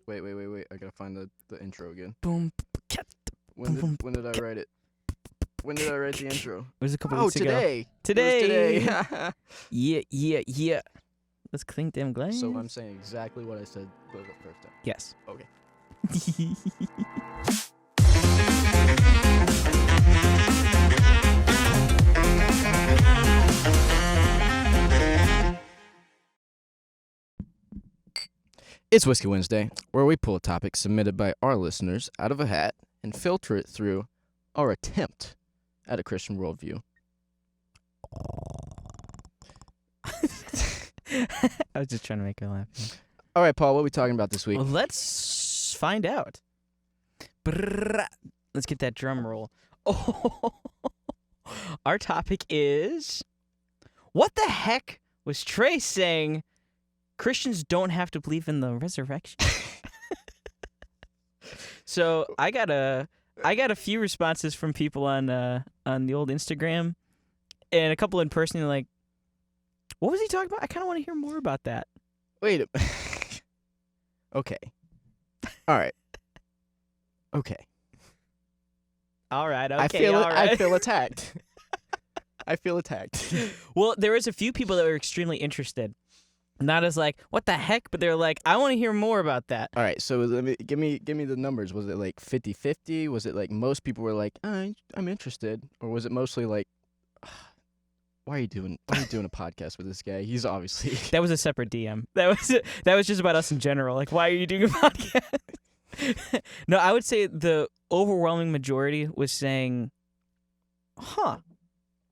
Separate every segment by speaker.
Speaker 1: Wait. I gotta find the intro again.
Speaker 2: Boom.
Speaker 1: When did I write it? When did I write the intro?
Speaker 2: It was a couple weeks ago.
Speaker 1: Today.
Speaker 2: Today.
Speaker 1: It was today.
Speaker 2: Yeah. Let's clink them glass.
Speaker 1: So I'm saying exactly what I said the first time.
Speaker 2: Yes.
Speaker 1: Okay. It's Whiskey Wednesday, where we pull a topic submitted by our listeners out of a hat and filter it through our attempt at a Christian worldview.
Speaker 2: I was just trying to make her laugh.
Speaker 1: All right, Paul, what are we talking about this week?
Speaker 2: Well, let's find out. Brrrr. Let's get that drum roll. Oh, our topic is, what the heck was Trey saying? Christians don't have to believe in the resurrection. So I got a few responses from people on the old Instagram, and a couple in person. They're like, "What was he talking about? I kind of want to hear more about that."
Speaker 1: Wait. Okay. All right. Okay.
Speaker 2: All right. Okay.
Speaker 1: I feel
Speaker 2: all right.
Speaker 1: I feel attacked. I feel attacked.
Speaker 2: Well, there was a few people that were extremely interested. Not as like, what the heck? But they're like, I want to hear more about that.
Speaker 1: All right, so give me the numbers. Was it like 50-50? Was it like most people were like, I'm interested? Or was it mostly like, why are you doing a podcast with this guy? He's obviously...
Speaker 2: That was a separate DM. That was just about us in general. Like, why are you doing a podcast? No, I would say the overwhelming majority was saying, I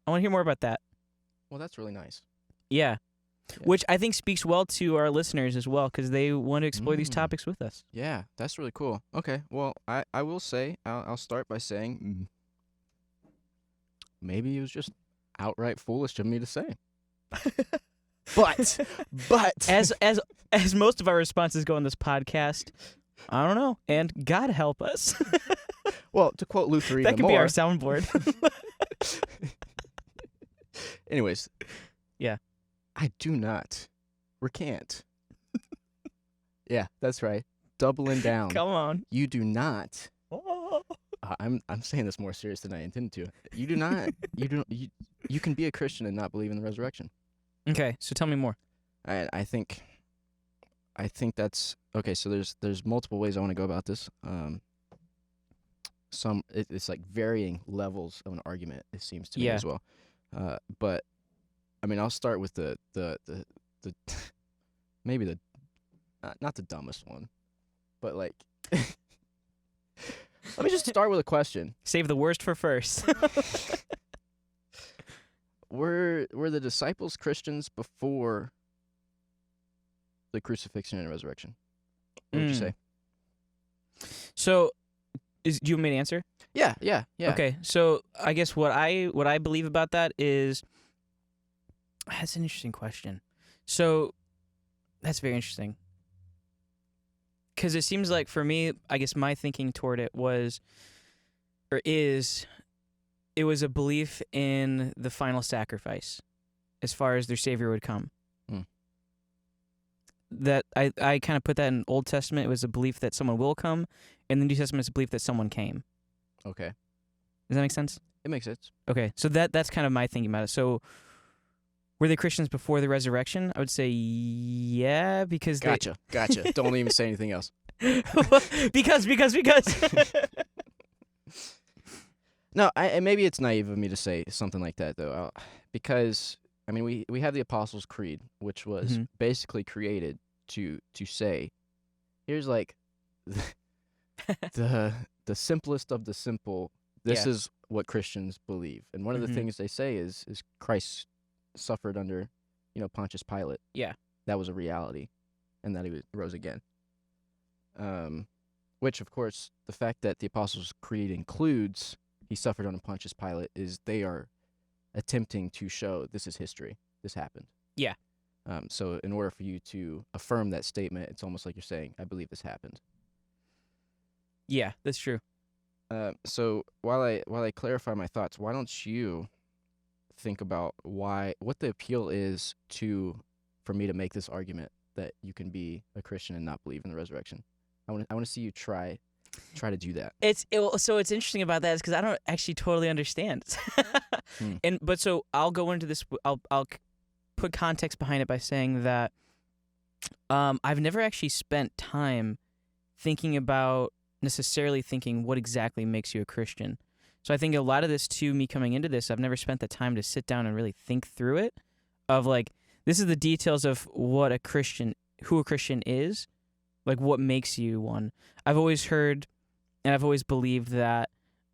Speaker 2: want to hear more about that.
Speaker 1: Well, that's really nice.
Speaker 2: Yeah.
Speaker 1: Yeah.
Speaker 2: Which I think speaks well to our listeners as well, because they want to explore these topics with us.
Speaker 1: Yeah, that's really cool. Okay, well, I will say, I'll start by saying, maybe it was just outright foolish of me to say. But
Speaker 2: as most of our responses go on this podcast, I don't know, and God help us.
Speaker 1: Well, to quote Luther even
Speaker 2: that could
Speaker 1: more,
Speaker 2: be our soundboard.
Speaker 1: Anyways.
Speaker 2: Yeah.
Speaker 1: I do not recant. Yeah, that's right. Doubling down.
Speaker 2: Come on.
Speaker 1: You do not. I'm saying this more serious than I intended to. You do not. You can be a Christian and not believe in the resurrection.
Speaker 2: Okay, so tell me more.
Speaker 1: I think that's okay. So there's multiple ways I want to go about this. It's like varying levels of an argument. It seems to me as well. But I mean, I'll start with the maybe the not the dumbest one, but like let me just start with a question.
Speaker 2: Save the worst for first.
Speaker 1: Were the disciples Christians before the crucifixion and resurrection? What would you say?
Speaker 2: So, do you want me to answer?
Speaker 1: Yeah.
Speaker 2: Okay, so I guess what I believe about that is, that's an interesting question. So, that's very interesting. Because it seems like, for me, I guess my thinking toward it was, or is, it was a belief in the final sacrifice as far as their Savior would come. That I kind of put that in Old Testament. It was a belief that someone will come, and the New Testament is a belief that someone came.
Speaker 1: Okay.
Speaker 2: Does that make sense?
Speaker 1: It makes sense.
Speaker 2: Okay, so that's kind of my thinking about it. So, were they Christians before the resurrection? I would say yeah, because
Speaker 1: Gotcha. Don't even say anything else.
Speaker 2: because.
Speaker 1: No, maybe it's naive of me to say something like that, though, because I mean we have the Apostles' Creed, which was basically created to say, here's like the simplest of the simple. This is what Christians believe, and one of the things they say is Christ suffered under, Pontius Pilate.
Speaker 2: Yeah,
Speaker 1: that was a reality, and that he rose again. Which, of course, the fact that the Apostles' Creed includes he suffered under Pontius Pilate is they are attempting to show this is history. This happened. Yeah. So in order for you to affirm that statement, it's almost like you're saying, I believe this happened.
Speaker 2: Yeah, that's true.
Speaker 1: So while I clarify my thoughts, why don't you think about what the appeal is for me to make this argument that you can be a Christian and not believe in the resurrection? I want to see you try to do that.
Speaker 2: So it's interesting about that is because I don't actually totally understand. But so I'll go into this. I'll put context behind it by saying that I've never actually spent time necessarily thinking what exactly makes you a Christian. So I think a lot of this too, me coming into this, I've never spent the time to sit down and really think through it. Of like, this is the details of who a Christian is, like what makes you one. I've always heard, and I've always believed that,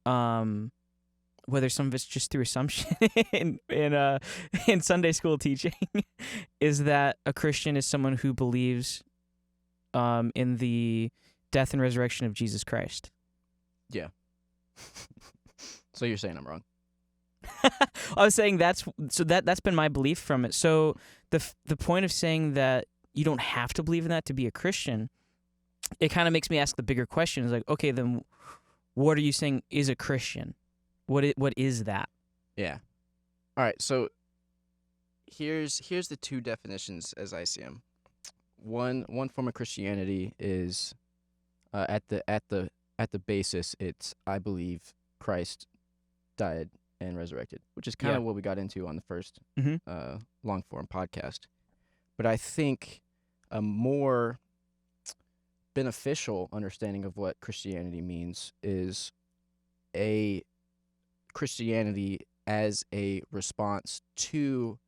Speaker 2: whether some of it's just through assumption in Sunday school teaching, is that a Christian is someone who believes in the death and resurrection of Jesus Christ.
Speaker 1: Yeah. So you're saying I'm wrong?
Speaker 2: I was saying that's been my belief from it. So the point of saying that you don't have to believe in that to be a Christian, it kind of makes me ask the bigger question. Is like, okay, then what are you saying is a Christian? What is that?
Speaker 1: Yeah. All right. So here's the two definitions as I see them. One form of Christianity is at the basis, it's I believe Christ died and resurrected, which is kind of what we got into on the first long form podcast. But I think a more beneficial understanding of what Christianity means is a Christianity as a response to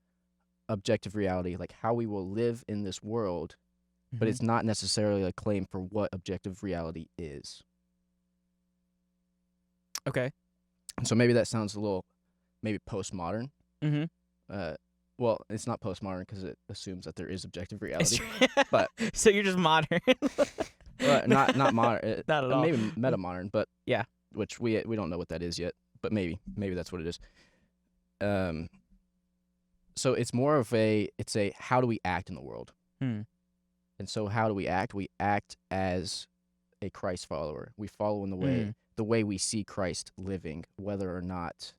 Speaker 1: objective reality, like how we will live in this world, but it's not necessarily a claim for what objective reality is.
Speaker 2: Okay.
Speaker 1: So maybe that sounds a little maybe postmodern. Well, it's not postmodern because it assumes that there is objective reality. But
Speaker 2: so you're just modern.
Speaker 1: not modern.
Speaker 2: Not at all.
Speaker 1: Maybe meta-modern, but
Speaker 2: yeah,
Speaker 1: which we don't know what that is yet. But maybe that's what it is. So it's more of it's a how do we act in the world? And so how do we act? We act as a Christ follower. We follow in the way we see Christ living, whether or not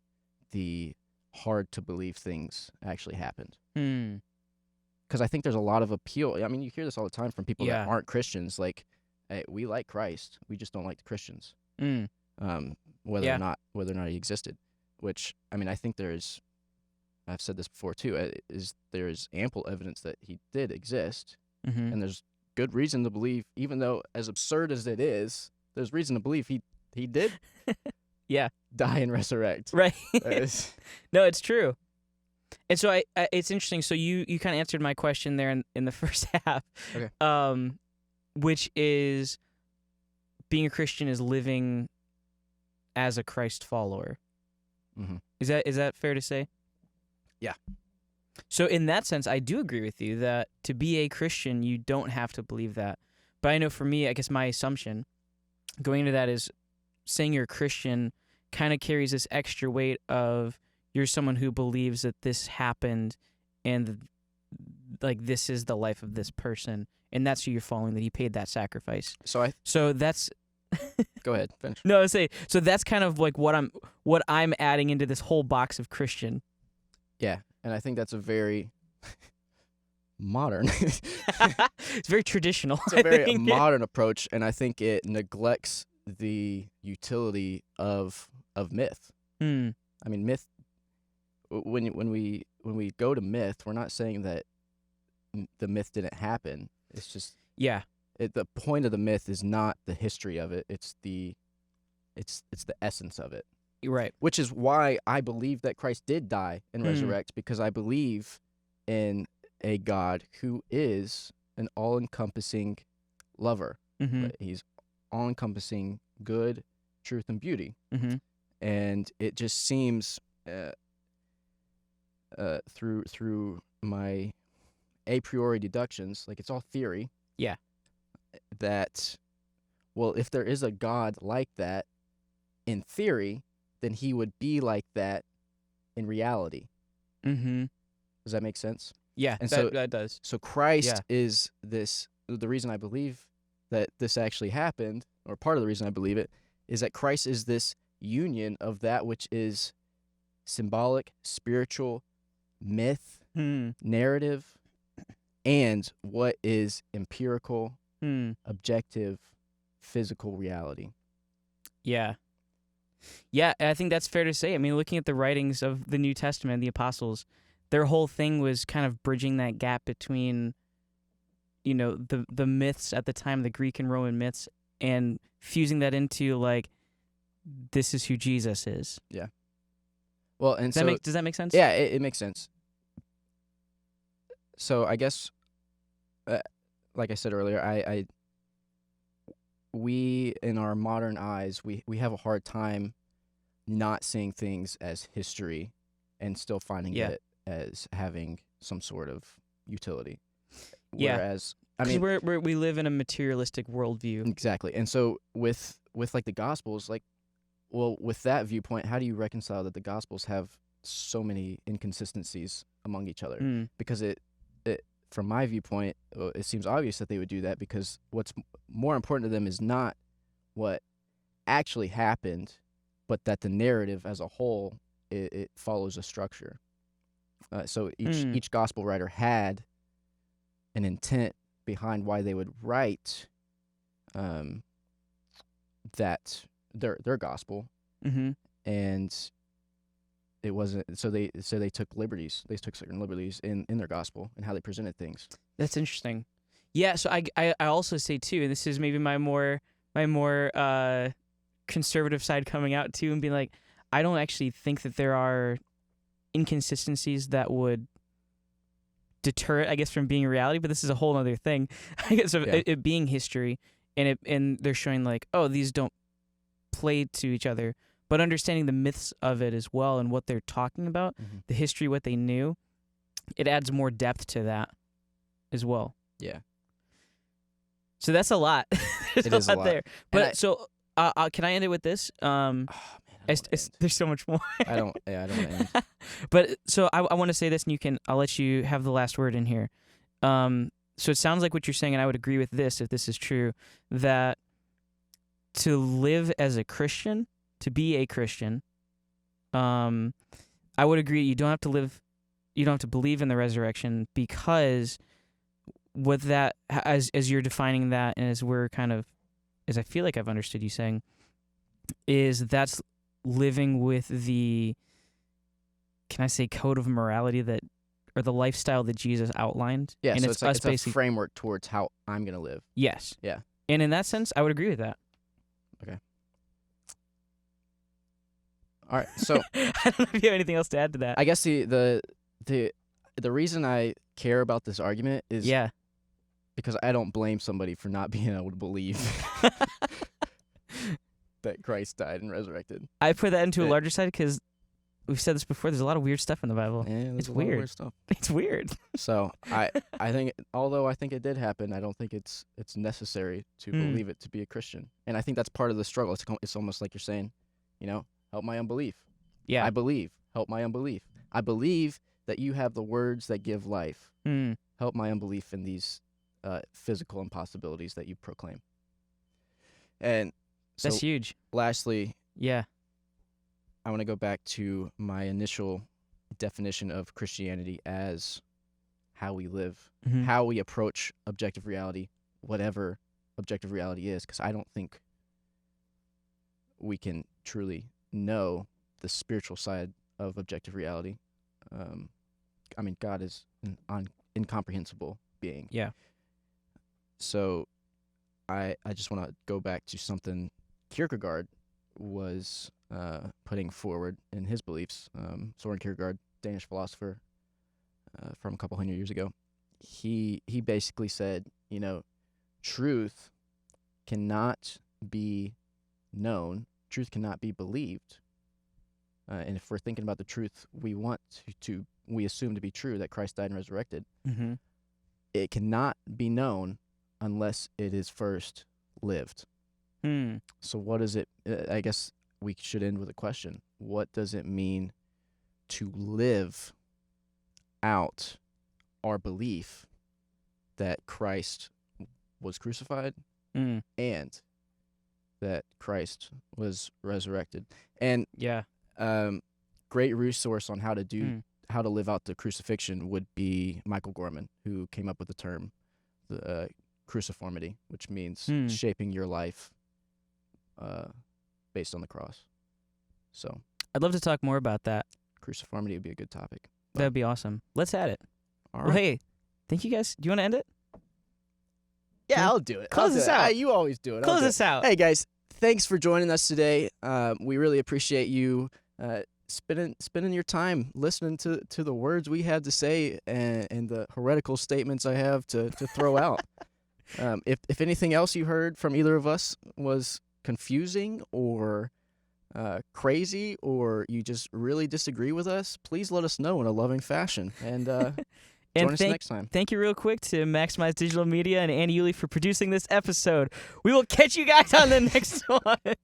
Speaker 1: the hard to believe things actually happened. Because I think there's a lot of appeal. I mean, you hear this all the time from people that aren't Christians. Like, hey, we like Christ, we just don't like the Christians. Whether or not he existed. Which, I mean, I think I've said this before too. There is ample evidence that he did exist, and there's good reason to believe, even though as absurd as it is, there's reason to believe he did. Die and resurrect.
Speaker 2: Right. No, it's true. And so it's interesting. So you kind of answered my question there in the first half. Okay. Which is being a Christian is living as a Christ follower. Is that fair to say?
Speaker 1: Yeah.
Speaker 2: So in that sense, I do agree with you that to be a Christian, you don't have to believe that. But I know for me, I guess my assumption going into that is saying you're a Christian kind of carries this extra weight of you're someone who believes that this happened and like this is the life of this person and that's who you're following, that he paid that sacrifice. So that's
Speaker 1: Go ahead, finish.
Speaker 2: No, I say so that's kind of like what I'm adding into this whole box of Christian.
Speaker 1: Yeah, and I think that's a very modern.
Speaker 2: It's very traditional.
Speaker 1: It's a very modern approach, and I think it neglects the utility of myth. I mean, myth. When we go to myth, we're not saying that the myth didn't happen. It's just the point of the myth is not the history of it. It's the essence of it.
Speaker 2: Right.
Speaker 1: Which is why I believe that Christ did die and resurrect, because I believe in a God who is an all-encompassing lover. Right? He's all-encompassing good, truth, and beauty. And it just seems through my a priori deductions, like it's all theory.
Speaker 2: Yeah.
Speaker 1: That, well, if there is a God like that in theory, then he would be like that in reality. Does that make sense?
Speaker 2: Yeah,
Speaker 1: and
Speaker 2: that does.
Speaker 1: So Christ is this. The reason I believe that this actually happened, or part of the reason I believe it, is that Christ is this union of that which is symbolic, spiritual, myth, narrative, and what is empirical, objective, physical reality.
Speaker 2: Yeah. Yeah, I think that's fair to say. I mean, looking at the writings of the New Testament, the apostles, their whole thing was kind of bridging that gap between, the myths at the time, the Greek and Roman myths, and fusing that into, like, this is who Jesus is.
Speaker 1: Yeah. Well, and
Speaker 2: does that make sense?
Speaker 1: Yeah, it makes sense. So I guess, like I said earlier, we in our modern eyes, we have a hard time not seeing things as history and still finding it as having some sort of utility.
Speaker 2: Yeah.
Speaker 1: Whereas,
Speaker 2: we live in a materialistic worldview.
Speaker 1: Exactly. And so with like the Gospels, like, well, with that viewpoint, how do you reconcile that the Gospels have so many inconsistencies among each other? Because it from my viewpoint, it seems obvious that they would do that, because what's more important to them is not what actually happened, but that the narrative as a whole, it follows a structure. So each gospel writer had an intent behind why they would write that their gospel, and it wasn't so they took liberties. They took certain liberties in their gospel and how they presented things.
Speaker 2: That's interesting. Yeah, so I also say too, and this is maybe my more conservative side coming out too, and being like, I don't actually think that there are inconsistencies that would deter it, I guess, from being reality. But this is a whole other thing, I guess, of it being history, and they're showing like, oh, these don't play to each other. But understanding the myths of it as well and what they're talking about, the history, what they knew, it adds more depth to that as well.
Speaker 1: Yeah.
Speaker 2: So that's a lot. There's a lot there. But can I end it with this? There's so much more.
Speaker 1: I don't end.
Speaker 2: But so I want to say this, and I'll let you have the last word in here. So it sounds like what you're saying, and I would agree with this if this is true, that to live as a Christian, to be a Christian, I would agree. You don't have to believe in the resurrection, because with that, as you're defining that, and as I feel like I've understood you saying, is that's living with the, can I say, code of morality or the lifestyle that Jesus outlined.
Speaker 1: Yeah, and so it's a framework towards how I'm going to live.
Speaker 2: Yes.
Speaker 1: Yeah.
Speaker 2: And in that sense, I would agree with that.
Speaker 1: Okay. All right, so
Speaker 2: I don't know if you have anything else to add to that.
Speaker 1: I guess the reason I care about this argument is because I don't blame somebody for not being able to believe that Christ died and resurrected.
Speaker 2: I put that into a larger side because we've said this before. There's a lot of weird stuff in the Bible.
Speaker 1: Yeah,
Speaker 2: it's
Speaker 1: lot
Speaker 2: weird.
Speaker 1: Of weird stuff.
Speaker 2: It's weird.
Speaker 1: So I think, although I think it did happen, I don't think it's necessary to believe it to be a Christian. And I think that's part of the struggle. It's almost like you're saying, help my unbelief.
Speaker 2: Yeah.
Speaker 1: I believe. Help my unbelief. I believe that you have the words that give life. Help my unbelief in these physical impossibilities that you proclaim. And so
Speaker 2: that's huge.
Speaker 1: Lastly,
Speaker 2: I
Speaker 1: want to go back to my initial definition of Christianity as how we live, how we approach objective reality, whatever objective reality is, because I don't think we can truly know the spiritual side of objective reality. God is an incomprehensible being.
Speaker 2: Yeah.
Speaker 1: So I just want to go back to something Kierkegaard was putting forward in his beliefs. Soren Kierkegaard, Danish philosopher from a couple hundred years ago, he basically said, truth cannot be known, truth cannot be believed. And if we're thinking about the truth we want we assume to be true, that Christ died and resurrected, it cannot be known unless it is first lived. So what is it? I guess we should end with a question. What does it mean to live out our belief that Christ was crucified and that Christ was resurrected? And great resource on how to live out the crucifixion would be Michael Gorman, who came up with the term cruciformity, which means shaping your life based on the cross. So
Speaker 2: I'd love to talk more about that.
Speaker 1: Cruciformity would be a good topic.
Speaker 2: That would be awesome. Let's add it.
Speaker 1: All right.
Speaker 2: Well, hey, thank you guys. Do you want to end it?
Speaker 1: Yeah, I'll do it.
Speaker 2: Close this out.
Speaker 1: You always do it.
Speaker 2: Close this out.
Speaker 1: Hey, guys, thanks for joining us today. We really appreciate you spending your time listening to the words we had to say and the heretical statements I have to throw out. If anything else you heard from either of us was confusing or crazy, or you just really disagree with us, please let us know in a loving fashion. And join us next time.
Speaker 2: Thank you real quick to Maximize Digital Media and Andy Yulee for producing this episode. We will catch you guys on the next one.